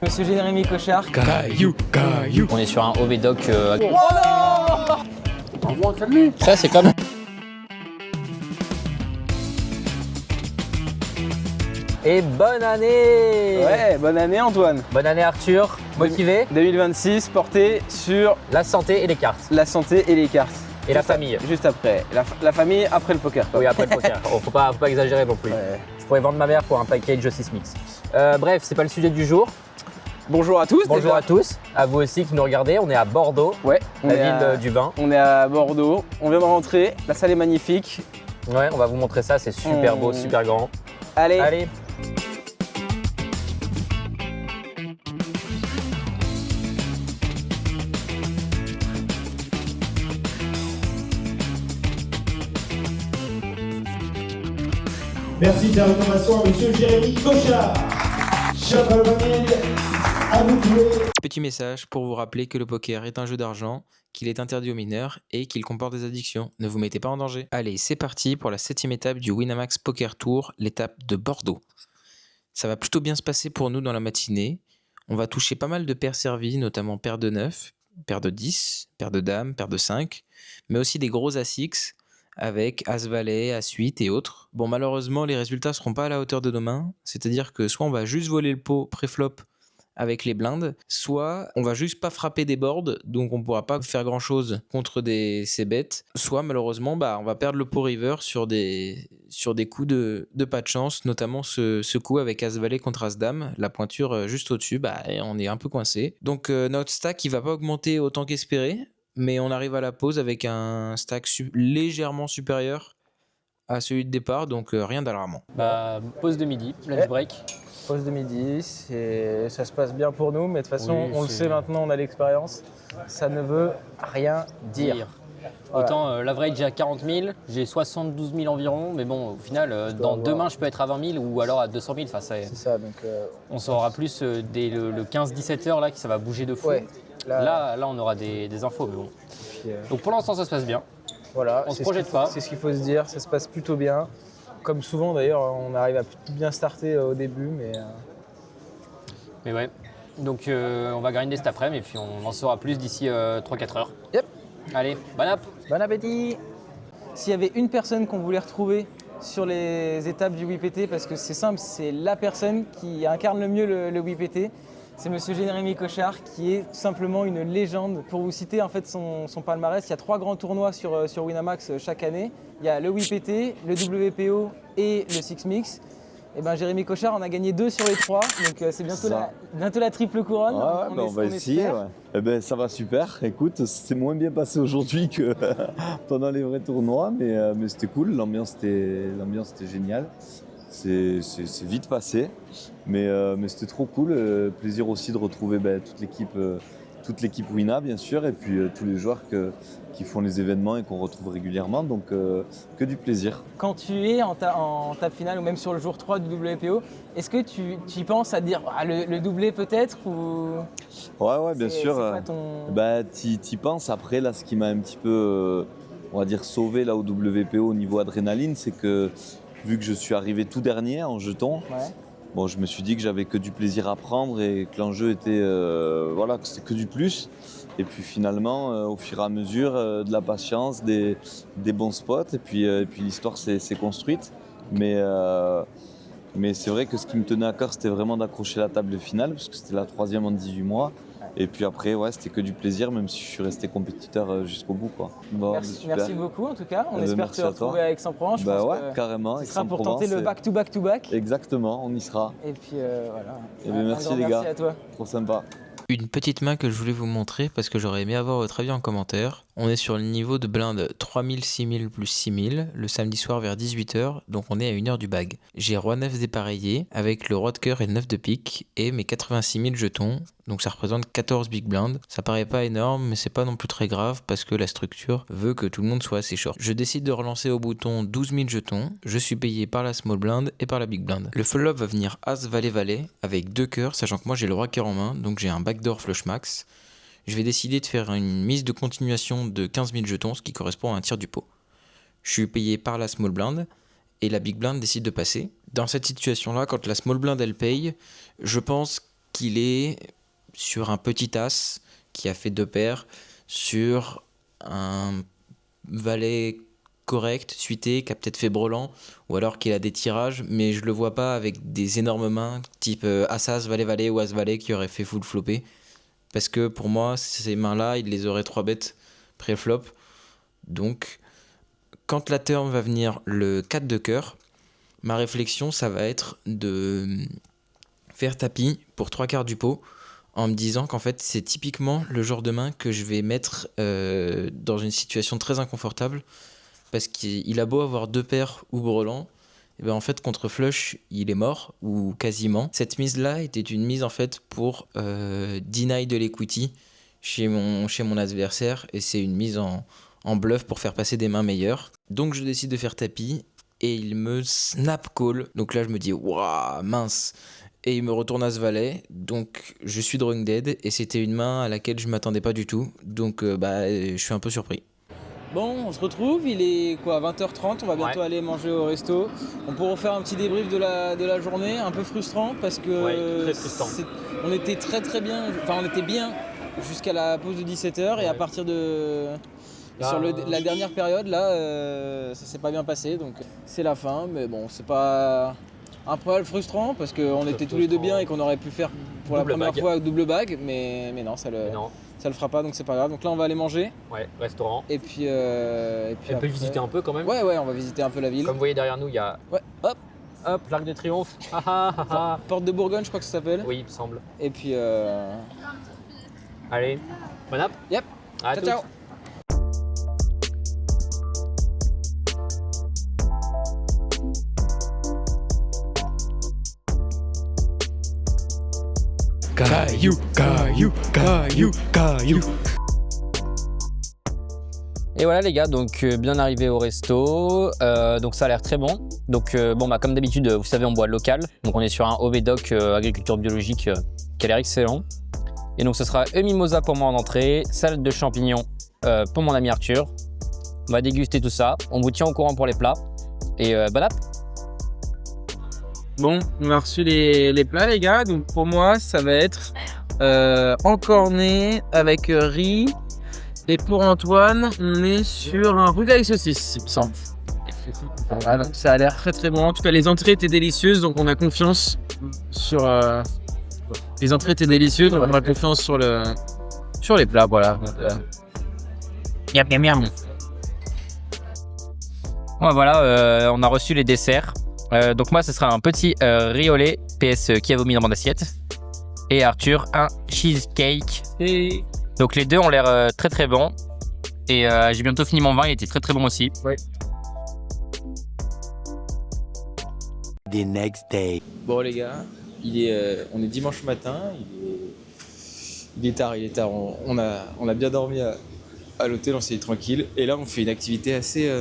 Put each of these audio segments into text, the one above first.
Monsieur Jérémy Cochard. Caillou. On est sur un OB-Doc. Oh Ça, c'est comme. Et bonne année! Ouais, bonne année Antoine. Bonne année Arthur, motivé? 2026 porté sur La santé et les cartes. la santé et les cartes. Et la famille. Juste après. La famille après le poker. Quoi. Oui, après le poker. Oh, faut pas exagérer non plus. Ouais. Je pourrais vendre ma mère pour un package au Sismix. Bref, c'est pas le sujet du jour. Bonjour à tous. Bonjour déjà. à tous, à vous aussi qui nous regardez. On est à Bordeaux, Ouais, on la est ville à- du vin. On est à Bordeaux. On vient de rentrer. La salle est magnifique. Ouais, on va vous montrer ça, c'est super beau, super grand. Allez. Allez. Merci de la recommandation à monsieur Jérémy Cochard. Chapeau à vous de jouer. Petit message pour vous rappeler que le poker est un jeu d'argent, qu'il est interdit aux mineurs et qu'il comporte des addictions. Ne vous mettez pas en danger. Allez, c'est parti pour la 7e étape du Winamax Poker Tour, l'étape de Bordeaux. Ça va plutôt bien se passer pour nous dans la matinée. On va toucher pas mal de paires servies, notamment paire de 9, paire de 10, paire de dames, paire de 5, mais aussi des gros As-X avec As-Valet, As-8 et autres. Bon, malheureusement, les résultats seront pas à la hauteur de nos mains, c'est-à-dire que soit on va juste voler le pot pré-flop avec les blindes, soit on va juste pas frapper des boards, donc on pourra pas faire grand chose contre ces bêtes, soit malheureusement on va perdre le pot river sur des coups de pas de chance, notamment ce coup avec As-Valet contre As-Dame, la pointure juste au-dessus, on est un peu coincé. Donc notre stack il va pas augmenter autant qu'espéré, mais on arrive à la pause avec un stack légèrement supérieur à celui de départ, donc rien d'alarmant. Pause de midi, lunch break. Pause de midi. Ça se passe bien pour nous, mais de toute façon, Oui, on le c'est- sait maintenant, on a l'expérience. Ça ne veut rien dire. Voilà. Autant l'average est à 40 000, j'ai 72 000 environ, mais bon, au final, dans avoir- 2 mains, je peux être à 20 000 ou alors à 200 000. Enfin, C'est ça, donc. on saura plus dès le 15-17 heures là, que ça va bouger de fou. Ouais. Là, on aura des infos, mais bon. Puis, Donc pour l'instant, ça se passe bien. voilà. On se c'est projette ce qu'il faut- pas. C'est ce qu'il faut se dire. Ça se passe plutôt bien. Comme souvent d'ailleurs, on arrive à bien starter au début, mais. Mais ouais. Donc on va grinder cet après-midi et puis on en saura plus d'ici 3-4 heures. Yep. Allez, bonne app. Bon appétit. S'il y avait une personne qu'on voulait retrouver sur les étapes du WPT, parce que c'est simple, c'est la personne qui incarne le mieux le WPT, c'est monsieur Jérémy Cochard, qui est tout simplement une légende. Pour vous citer en fait son palmarès, il y a 3 grands tournois sur Winamax chaque année. Il y a le WPT, le WPO et le Six Mix. Et ben Jérémy Cochard en a gagné 2 sur les 3, donc c'est bientôt la triple couronne. On va essayer. espère. Ouais. Eh ben, ça va super. Écoute, c'est moins bien passé aujourd'hui que pendant les vrais tournois, mais c'était cool. L'ambiance était géniale. C'est vite passé, mais c'était trop cool. Plaisir aussi de retrouver toute l'équipe Wina, bien sûr, et puis tous les joueurs qui font les événements et qu'on retrouve régulièrement. Donc, que du plaisir. Quand tu es en table finale ou même sur le jour 3 du WPO, est-ce que tu y penses à te dire le doublé peut-être ou Ouais, bien c'est sûr. quoi ton... T'y penses. Après, là, ce qui m'a un petit peu, on va dire, sauvé là, au WPO au niveau adrénaline, c'est que vu que je suis arrivé tout dernier en jeton, Ouais. bon, je me suis dit que j'avais que du plaisir à prendre et que l'enjeu était, que c'était que du plus. Et puis finalement, au fur et à mesure, de la patience, des bons spots, et puis l'histoire s'est construite. Mais c'est vrai que ce qui me tenait à cœur, c'était vraiment d'accrocher la table finale, parce que c'était la 3e en 18 mois. Et puis après, c'était que du plaisir, même si je suis resté compétiteur jusqu'au bout, quoi. Bon, super. Merci beaucoup en tout cas. On espère merci te à toi. retrouver à Aix-en-Provence. Je pense que carrément. ce sera pour Aix-en-Provence, tenter le back-to-back-to-back. Exactement, on y sera. Et puis voilà. Eh bien, Un merci grand les gars. Merci à toi. Trop sympa. Une petite main que je voulais vous montrer parce que j'aurais aimé avoir votre avis en commentaire. On est sur le niveau de blinde 3000, 6000 plus 6000 le samedi soir vers 18h, donc on est à 1h du bag. J'ai roi 9 dépareillé avec le roi de cœur et 9 de pique et mes 86 000 jetons, donc ça représente 14 big blinds. Ça paraît pas énorme, mais c'est pas non plus très grave parce que la structure veut que tout le monde soit assez short. Je décide de relancer au bouton 12 000 jetons, je suis payé par la small blind et par la big blind. Le flop va venir as valet valet avec 2 cœurs, sachant que moi j'ai le roi cœur en main, donc j'ai un backdoor flush max. Je vais décider de faire une mise de continuation de 15 000 jetons, ce qui correspond à un tiers du pot. Je suis payé par la small blind et la big blind décide de passer. Dans cette situation-là, quand la small blind elle paye, je pense qu'il est sur un petit as qui a fait 2 paires, sur un valet correct, suité, qui a peut-être fait brelan, ou alors qu'il a des tirages, mais je le vois pas avec des énormes mains, type As-As, Valet-Valet ou As-Valet qui aurait fait full flopper. Parce que pour moi, ces mains-là, il les aurait 3 bêtes pré-flop. Donc, quand la turn va venir le 4 de cœur, ma réflexion, ça va être de faire tapis pour 3/4 du pot, en me disant qu'en fait, c'est typiquement le genre de main que je vais mettre dans une situation très inconfortable, parce qu'il a beau avoir 2 paires ou brelan, et ben en fait, contre flush, il est mort, ou quasiment. Cette mise-là était une mise en fait pour deny de l'equity chez mon adversaire, et c'est une mise en bluff pour faire passer des mains meilleures. Donc je décide de faire tapis, et il me snap call. Donc là, je me dis, waouh, mince. Et il me retourne à ce valet, donc je suis drawing dead, et c'était une main à laquelle je m'attendais pas du tout, donc je suis un peu surpris. Bon, on se retrouve, il est quoi, 20h30, on va bientôt aller manger au resto. On pourra faire un petit débrief de la journée, un peu frustrant parce que très frustrant. On était très bien, enfin on était bien jusqu'à la pause de 17h et à partir de... Sur la dernière période, là, ça s'est pas bien passé, donc c'est la fin, mais bon, c'est pas un poil frustrant parce qu'on était tous les deux bien et qu'on aurait pu faire pour Double la première bag. fois double bague, mais non, ça le fera pas, donc c'est pas grave. Donc là, on va aller manger. Ouais, restaurant. Et puis, On peut après- visiter un peu quand même. Ouais, on va visiter un peu la ville. Comme vous voyez derrière nous, il y a Ouais, hop, l'Arc de Triomphe. Ah, ah, ah, ah. Porte de Bourgogne, je crois que ça s'appelle. Oui, il me semble. Et puis, Allez, bon app. yep, À ciao, toutes. ciao. Caillou, caillou, caillou, caillou. Et voilà les gars, donc bien arrivé au resto, donc ça a l'air très bon. Donc comme d'habitude, vous savez, on boit local, donc on est sur un OV-Doc agriculture biologique qui a l'air excellent. Et donc ce sera un mimosa pour moi en entrée, salade de champignons pour mon ami Arthur. On va déguster tout ça, on vous tient au courant pour les plats. Et bon app. Bon, on a reçu les plats les gars, donc pour moi ça va être encorné avec riz. Et pour Antoine, on est sur un rougail saucisse, il me semble. Voilà, donc ça a l'air très bon. En tout cas, les entrées étaient délicieuses, donc on a confiance sur les entrées étaient délicieuses, donc on a confiance sur les plats, voilà. Miam miam miam. Ouais, voilà, on a reçu les desserts. Donc moi, ce sera un petit riz au lait, PS qui a vomi dans mon assiette. Et Arthur, un cheesecake. Et Donc les deux ont l'air très bons. Et j'ai bientôt fini mon vin, il était très bon aussi. The next day. Bon les gars, on est dimanche matin, il est tard, on a bien dormi à l'hôtel, on s'est dit tranquille. Et là on fait une activité assez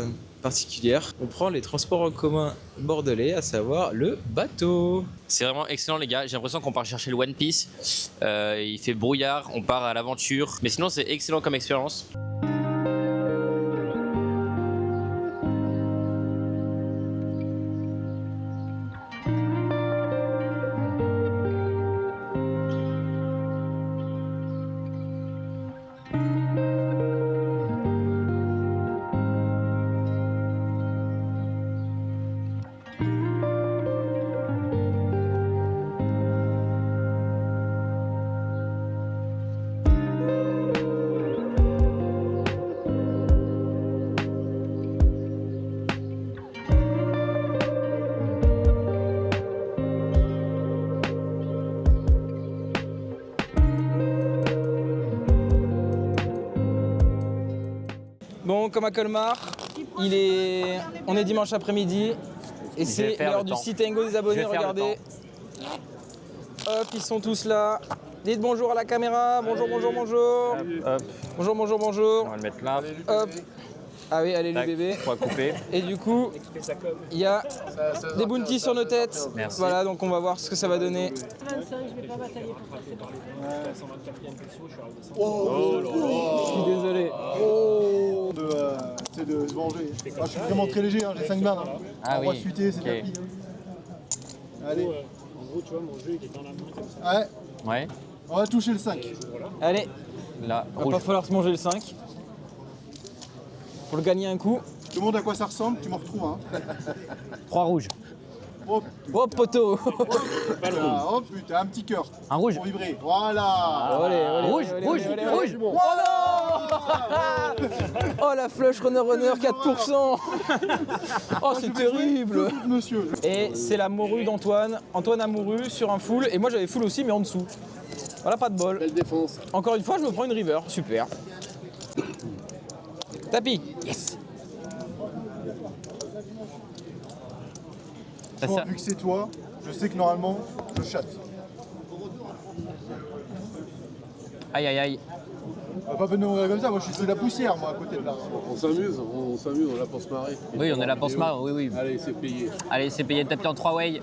particulière. On prend les transports en commun bordelais, à savoir le bateau. C'est vraiment excellent les gars, j'ai l'impression qu'on part chercher le One Piece. Il fait brouillard, on part à l'aventure. Mais sinon c'est excellent comme expérience. Bon, comme à Colmar, on est dimanche après-midi et c'est faire l'heure le du temps. site Tango des abonnés, Je vais faire le regardez. Hop, ils sont tous là. Dites bonjour à la caméra, bonjour. Hop, Bonjour. on va le mettre là. Hop. Ah oui, allez le Tac, bébé. on va couper. Et du coup, il y a des bounties sur nos têtes. Merci. Voilà, donc on va voir ce que ça va donner. Je suis désolé. C'est de se venger. Ah, je suis vraiment très léger, hein, j'ai 5 balles. Hein. Ah On va oui. chuter, c'est Ok. tapis. Allez. En gros, tu vois, mon jeu il est dans la main comme ça. Ouais. Ouais. On va toucher le 5. Allez, Là, va rouge. pas falloir se manger le 5. Pour le gagner un coup. Tout le monde à quoi ça ressemble, tu m'en retrouves. Hein. 3 rouges. Oh, Oh poteau. putain, oh putain, un petit cœur Un rouge. pour vibrer. Voilà. Allez, allez, Rouge, allez, rouge, allez, rouge. allez. Oh non. Oh la flush runner 4%. Oh c'est terrible. Monsieur. Et c'est la morue d'Antoine. Antoine a mouru sur un full et moi j'avais full aussi mais en dessous. Voilà, pas de bol. Belle défense. Encore une fois, je me prends une river. Super. Tapis. Yes. Ça Toi, sert- vu que c'est toi, je sais que normalement, je chatte. Aïe aïe aïe. On va pas venir mourir comme ça, moi je suis de la poussière moi à côté de là. On s'amuse, on est là pour se marrer. Oui, on est là pour se marrer, oui, oui. Allez, c'est payé. Allez, c'est payé de tapis en 3 way.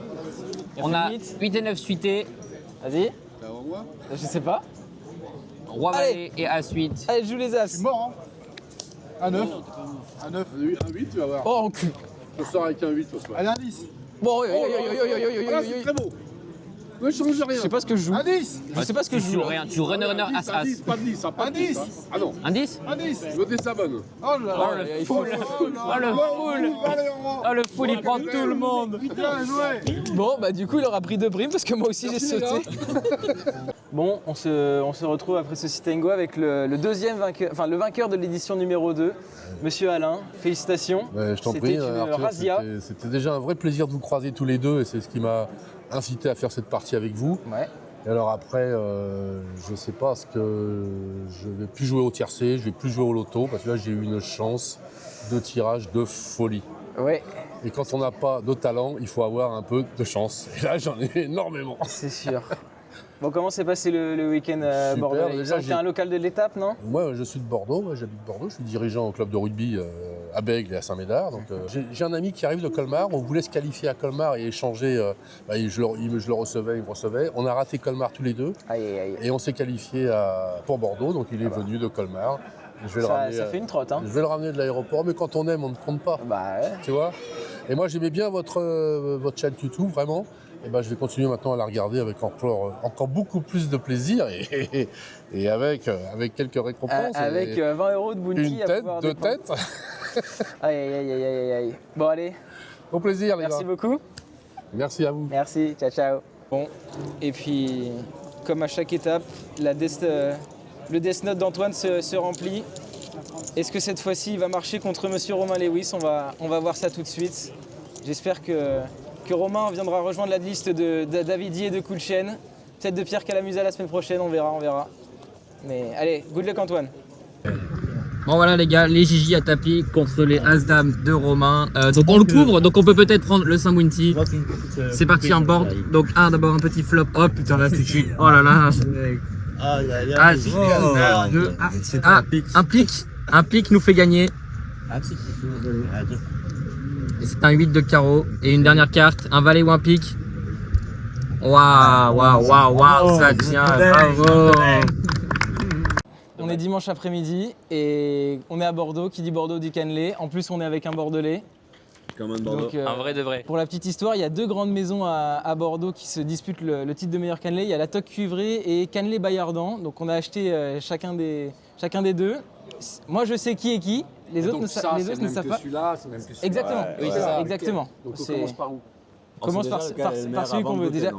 On a 8 et 9 suités. Vas-y. T'as avant moi? Je sais pas. Roi valet et as 8. Allez, je joue les Je as. suis mort hein. Un 9. Un 9. Un 8, tu vas voir. Oh en cul. Je sors avec un 8 ce soir. Allez, un 10. Bon, Ah, c'est très beau. Ne change rien. je sais pas ce que je joue. Un 10. Je sais pas ce que je Tu joue. joues rien, tu joues runner, runner, as, Un as. 10, pas de 10, pas Un de 10. 10. Hein. Ah non, Un 10? Un 10. je veux des sabonnes. Oh là là. Oh le full. Oh le full. Oh le full, il prend tout le monde. Putain, joué. Bon, bah du coup, il aura pris 2 primes parce que moi aussi j'ai sauté. Bon, on se retrouve après ce sit and go avec le deuxième vainqueur, enfin le vainqueur de l'édition numéro 2, Monsieur Alain. Félicitations. Ouais, je t'en C'était prie, une Arthur, razzia. c'était déjà un vrai plaisir de vous croiser tous les deux et c'est ce qui m'a incité à faire cette partie avec vous. Ouais. Et alors après, je sais pas, ce que je vais plus jouer au tiercé, je vais plus jouer au loto parce que là j'ai eu une chance de tirage de folie. Ouais, Et quand on n'a pas de talent, il faut avoir un peu de chance. Et là j'en ai énormément. c'est sûr. Bon, comment s'est passé le week-end à Super, Bordeaux? déjà, C'était un local de l'étape, non? Moi, je suis de Bordeaux, j'habite Bordeaux, je suis dirigeant au club de rugby à Bègles et à Saint-Médard. Donc, j'ai un ami qui arrive de Colmar, on voulait se qualifier à Colmar et échanger, je le recevais, il me recevait. On a raté Colmar tous les deux Aïe, aïe, aïe. et on s'est qualifié pour Bordeaux, donc il est venu de Colmar. Je vais le ramener, Ça fait une trotte, hein? je vais le ramener de l'aéroport, mais quand on aime, on ne compte pas, Bah ouais. tu vois. Et moi, j'aimais bien votre chaîne YouTube, vraiment. Et ben, je vais continuer maintenant à la regarder avec encore beaucoup plus de plaisir et avec quelques récompenses. Avec et 20 € de bounty une à tête, pouvoir 2 dépenser. têtes. Aïe, aïe, aïe, aïe, aïe, aïe. Bon, allez, Au plaisir, les merci gars. beaucoup. Merci à vous. Merci, ciao, ciao. Bon, et puis, comme à chaque étape, le Death Note d'Antoine se remplit. Est-ce que cette fois-ci, il va marcher contre Monsieur Romain Lewis? On va voir ça tout de suite. J'espère que Romain viendra rejoindre la liste de Davidi et de Coolchen. Peut-être de Pierre Calamusa la semaine prochaine, on verra. Mais allez, good luck Antoine. Bon voilà les gars, les Gigi à tapis contre les As-Dames de Romain. Donc on le couvre, donc on peut peut-être prendre le Saint-Bounty. C'est parti en board. Donc d'abord un petit flop. Oh putain là c'est chiant. Oh là là. Un pic nous fait gagner. Et c'est un 8 de carreau. Et une dernière carte, un valet ou un pic. Waouh, ça tient, bravo. On est dimanche après-midi et on est à Bordeaux. Qui dit Bordeaux dit cannelé. En plus, on est avec un Bordelais. Comme un Bordeaux. Donc, Un vrai de vrai. pour la petite histoire, il y a 2 grandes maisons à Bordeaux qui se disputent le titre de meilleur cannelé. Il y a la Toque Cuivrée et Cannelé Bayardan. Donc on a acheté chacun des deux. Moi je sais qui est qui. Les autres ne savent pas. Celui-là, c'est même que celui-là. Exactement. Ouais, c'est ça. ça. Exactement. Donc on C'est- commence par où? on commence par celui qu'on veut. Déjà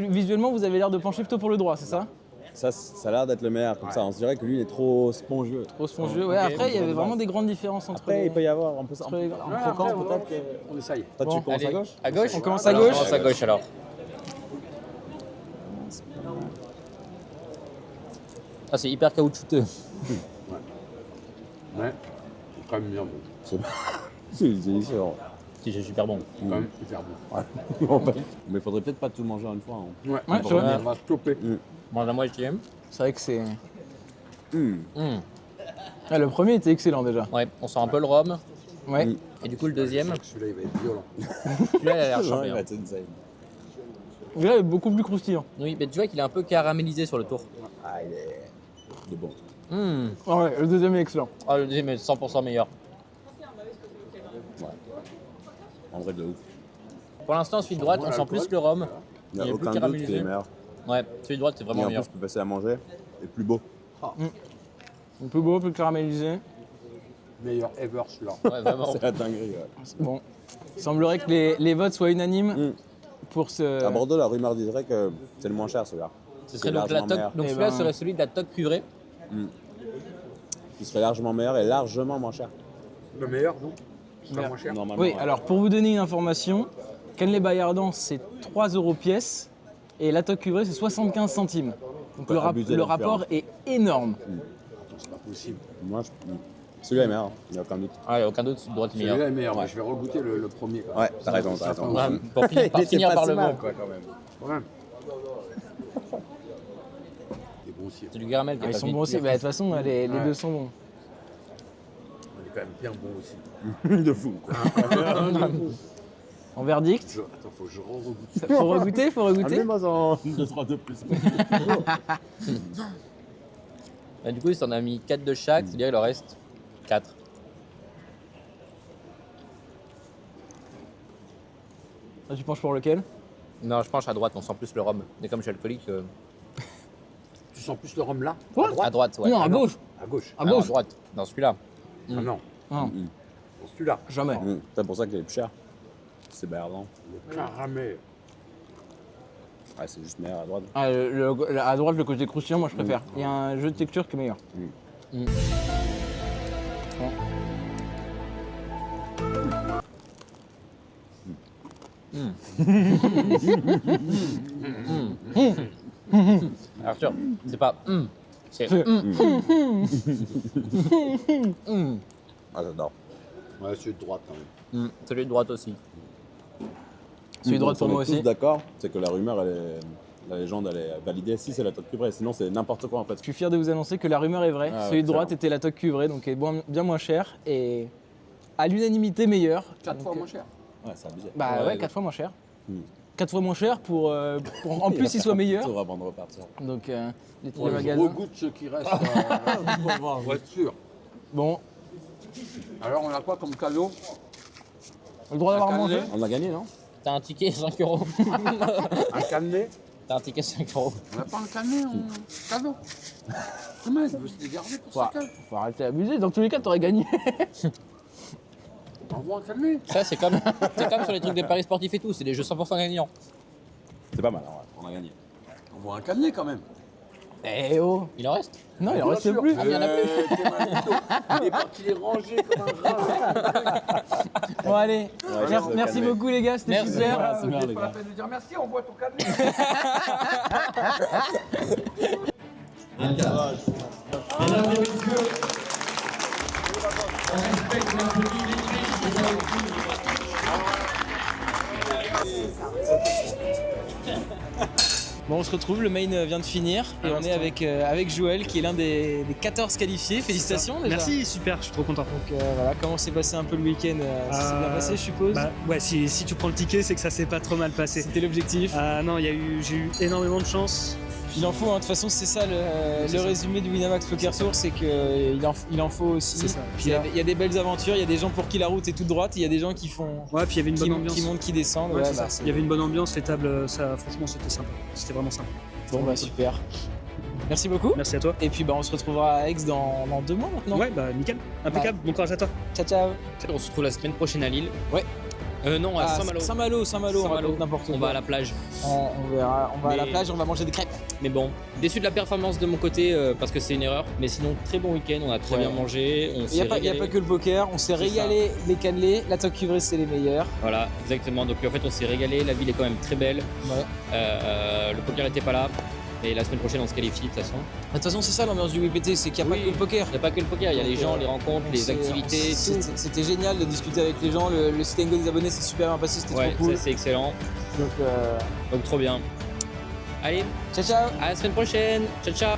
visuellement, vous avez l'air de pencher plutôt pour le droit, c'est ça? Ça a l'air d'être le meilleur comme ça. On se dirait que lui il est trop spongieux. Trop spongieux. Ouais, après, il y avait vraiment des grandes différences entre Après, les... il peut y avoir un peu ça. entre les- En croquant, peut-être que. On essaye. Toi, Bon, tu commences à gauche. À gauche. On commence à Alors, gauche. On commence à gauche alors. Ah c'est hyper caoutchouteux. Ouais. C'est quand même bien bon. C'est différent. Si c'est super bon. C'est quand même hyper bon. Mais il faudrait peut-être pas tout manger en une fois. hein. Ouais, Ouais, c'est vrai. on va stopper. Bon la moitié. C'est vrai que c'est... Ah, le premier était excellent déjà. Ouais, on sent un peu le rhum. Ouais. Et du coup le deuxième, Celui-là, il va être violent. celui-là il a l'air Ouais, charmé. bah, c'est insane. Celui-là est beaucoup plus croustillant. Oui, mais tu vois qu'il est un peu caramélisé sur le tour. Ah, il est bon. Ah ouais, le deuxième est excellent. Ah le deuxième est 100% meilleur. En vrai, de ouf. Pour l'instant, celui de droite, on sent plus le rhum. Il n'y Il est a plus aucun doute caramélisé. qu'il est meilleur. Ouais, celui de droite, c'est Et vraiment en meilleur. plus, plus facile à manger et plus beau. Plus beau, plus caramélisé. Meilleur ever celui-là. Ouais, vraiment. C'est la dinguerie. Ouais. Bon, il semblerait que les votes soient unanimes pour ce... À Bordeaux, la rumeur dirait que c'est le moins cher celui-là. Ce serait donc la toque. Donc Eh celui-là ben- serait celui de la toque cuivrée. Il serait largement meilleur et largement moins cher. Le meilleur, donc pas moins cher. Normalement. Oui, ouais. alors pour vous donner une information, Cannelée-Bayardan c'est 3 € pièce et la toque cuivrée c'est 75 centimes. Donc Ouais, abusé le la rapport est énorme. C'est pas possible. Moi, celui-là est meilleur, il n'y a aucun doute. Ah, il n'y a aucun doute, celui de droite est meilleur. Celui-là est meilleur, mais je vais regoûter le premier. Quoi. Ouais, t'as raison, t'as raison. Ouais, pour finir, Il était finir pas par si le mal, bon. quoi, quand même. Ouais. Il est bon aussi. C'est du caramel qui est Ils pas sont fini bons aussi, bah, de toute façon les deux sont bons. Il est quand même bien bon aussi. De fou, quoi. En verdict, Attends, faut que je re-regoute ça. faut regoûter, faut regoûter. Amenez-moi en 2-3 de plus. Bah, du coup, il s'en a mis 4 de chaque, c'est-à-dire il en reste 4. Ah, tu penches pour lequel? Non, je penche à droite, on sent plus le rhum. Mais comme je suis alcoolique. Tu sens plus le rhum là? À droite, ouais. Non, à gauche. À gauche. À Ah, gauche. à droite, dans celui-là. Ah non, Non, pour celui-là. jamais. C'est pour ça qu'il est plus cher. C'est Bayardan. Le caramel. Ouais, c'est juste meilleur à droite. Ah, à droite, le côté croustillant, moi je préfère. Il y a un jeu de texture qui est meilleur. Arthur, c'est pas c'est Ah, j'adore. Ouais, celui de droite quand même. celui de droite aussi. Celui de droite pour On moi est tous aussi. d'accord, c'est que la rumeur, la légende, elle est validée si c'est la toque cuivrée. Sinon, c'est n'importe quoi en fait. Je suis fier de vous annoncer que la rumeur est vraie. Ah ouais, Celui de droite clairement. était la toque cuivrée, donc est bien moins cher et à l'unanimité meilleur. 4 fois Donc, moins cher. Ouais, c'est abusé. Bah ouais, Ouais, 4 fois moins cher. Mm. 4 fois moins cher pour en plus il soit meilleur. Tour avant de repartir. Donc les Ouais, je magasins. regoute ce qui reste pour être sûr. Bon, Alors on a quoi comme cadeau? le droit d'avoir Un mangé. cannelé. On a gagné, non? T'as un ticket 5 €. Un cannelé? T'as un ticket 5 €. On n'a pas un cannelé en cadeau. Dommage, je me suis gardé pour ça. Faut arrêter d'abuser. Dans tous les cas, t'aurais gagné. Envoie un cannelé. Ça, c'est comme sur les trucs des paris sportifs et tout, c'est des jeux 100% gagnants. C'est pas mal, ouais. On a gagné. Envoie un cannelé quand même. Eh oh. Il en reste? Non, il en Bien reste sûr. plus. il y en a plus. T'es malito. Il est parti les ranger comme un rat. Bon allez, Ouais, merci calmer. beaucoup les gars, c'était Merci. super. Ah, c'est bien, les Pas la gars. peine de dire merci, envoie ton cannelé. Mesdames et messieurs, on respecte la tenue des Bon, on se retrouve, le main vient de finir et on est avec Joël qui est l'un des 14 qualifiés. Félicitations déjà. Merci, super, je suis trop content. Donc voilà, comment s'est passé un peu le week-end Ça s'est bien passé, je suppose. Bah, ouais, si tu prends le ticket, c'est que ça s'est pas trop mal passé. C'était l'objectif. Non, j'ai eu énormément de chance. Il en faut, hein. De toute façon, c'est ça le résumé du Winamax Poker Tour, c'est qu'il en faut aussi. C'est ça. Puis il y a des belles aventures, il y a des gens pour qui la route est toute droite, il y a des gens qui font. Ouais, puis il y avait une bonne ambiance. Qui montent, qui descendent. Ouais, Ouais, c'est bah, ça. Il y avait une bonne ambiance, les tables, ça, franchement, c'était sympa. C'était vraiment sympa. Bon, bah super. Merci beaucoup. Merci à toi. Et puis bah, on se retrouvera à Aix dans 2 mois maintenant. Ouais, bah nickel, impeccable. Bon courage à toi. Ciao, ciao. On se retrouve la semaine prochaine à Lille. Ouais. Non, à Saint-Malo. Saint-Malo, Saint-Malo. n'importe On quoi. va à la plage. On verra, on va à la Mais- plage, on va manger des crêpes. Mais bon, déçu de la performance de mon côté parce que c'est une erreur. Mais sinon, très bon week-end, on a très Ouais. bien mangé. On Il n'y s'est a pas régalé. que le poker, on s'est régalé les cannelés, la toque cuivrée c'est les meilleurs. Voilà, exactement. Donc en fait, on s'est régalé. La ville est quand même très belle. Ouais. Le poker n'était pas là. Et la semaine prochaine, on se qualifie de toute façon. De toute façon, c'est ça l'ambiance du WPT, c'est qu'il n'y a pas que le poker. Il n'y a pas que le poker, il y a les gens, les rencontres, les activités. C'était génial de discuter avec les gens, le site and go des abonnés s'est super bien passé, c'était Ouais, trop cool. ça c'est excellent. Donc trop bien. Allez, ciao ciao. à la semaine prochaine. Ciao ciao.